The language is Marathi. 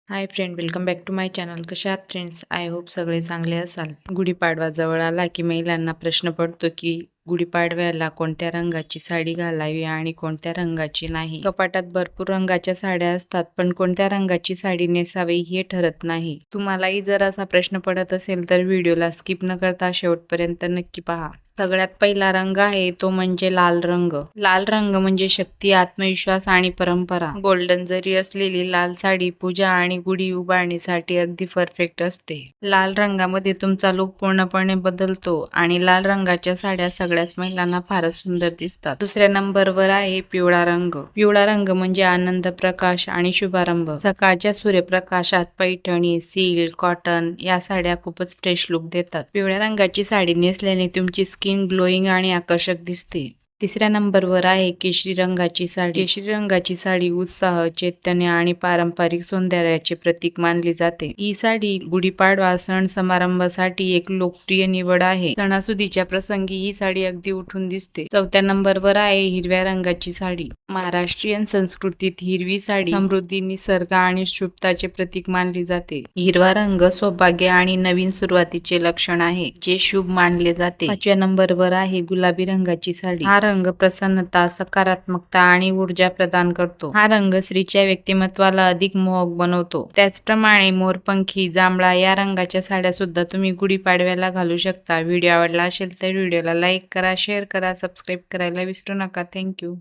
High friend, welcome back to my channel. कशा आहात फ्रेंड्स? आय होप सगळे चांगले असाल. गुढीपाडवा जवळ आला की महिलांना प्रश्न पडतो की गुढीपाडव्याला कोणत्या रंगाची साडी घालावी आणि कोणत्या रंगाची नाही. कपाटात भरपूर रंगाच्या साड्या असतात, पण कोणत्या रंगाची साडी नेसावी हे ठरत नाही. तुम्हालाही जर असा प्रश्न पडत असेल तर व्हिडिओला स्किप न करता शेवटपर्यंत नक्की पहा. सगळ्यात पहिला रंग आहे तो म्हणजे लाल रंग. लाल रंग म्हणजे शक्ती, आत्मविश्वास आणि परंपरा. गोल्डन जरी असलेली लाल साडी पूजा आणि गुढी उभारण्यासाठी अगदी परफेक्ट असते. लाल रंगामध्ये तुमचा लुक पूर्णपणे बदलतो आणि लाल रंगाच्या साड्या सगळ्याच महिलांना फारच सुंदर दिसतात. दुसऱ्या नंबरवर आहे पिवळा रंग. पिवळा रंग म्हणजे आनंद, प्रकाश आणि शुभारंभ. सकाळच्या सूर्यप्रकाशात पैठणी, सिल्क, कॉटन या साड्या खूपच फ्रेश लुक देतात. पिवळ्या रंगाची साडी नेसल्याने तुमची स्किन ग्लोईंग आणि आकर्षक दिसते. तिसऱ्या नंबरवर आहे केशरी रंगाची साडी. केशरी रंगाची साडी उत्साह, चैतन्य आणि पारंपरिक सौंदर्याचे प्रतीक मानली जाते. ही साडी गुढीपाडवा सण समारंभासाठी एक लोकप्रिय निवड आहे. सणासुदीच्या प्रसंगी ही साडी अगदी उठून दिसते. चौथ्या नंबरवर आहे हिरव्या रंगाची साडी. महाराष्ट्रीयन संस्कृतीत हिरवी साडी समृद्धी, निसर्ग आणि शुभताचे प्रतीक मानली जाते. हिरवा रंग सौभाग्य आणि नवीन सुरुवातीचे लक्षण आहे, जे शुभ मानले जाते. पाचव्या नंबरवर आहे गुलाबी रंगाची साडी. हा रंग प्रसन्नता, सकारात्मकता आणि ऊर्जा प्रदान करतो. हा रंग स्त्रीच्या व्यक्तिमत्वाला अधिक मोहक बनवतो. त्याचप्रमाणे मोरपंखी, जांभळा या रंगाच्या साड्या सुद्धा तुम्ही गुढीपाडव्याला घालू शकता. व्हिडिओ आवडला असेल तर व्हिडिओला लाईक करा, शेअर करा, सबस्क्राईब करायला विसरू नका. थँक्यू.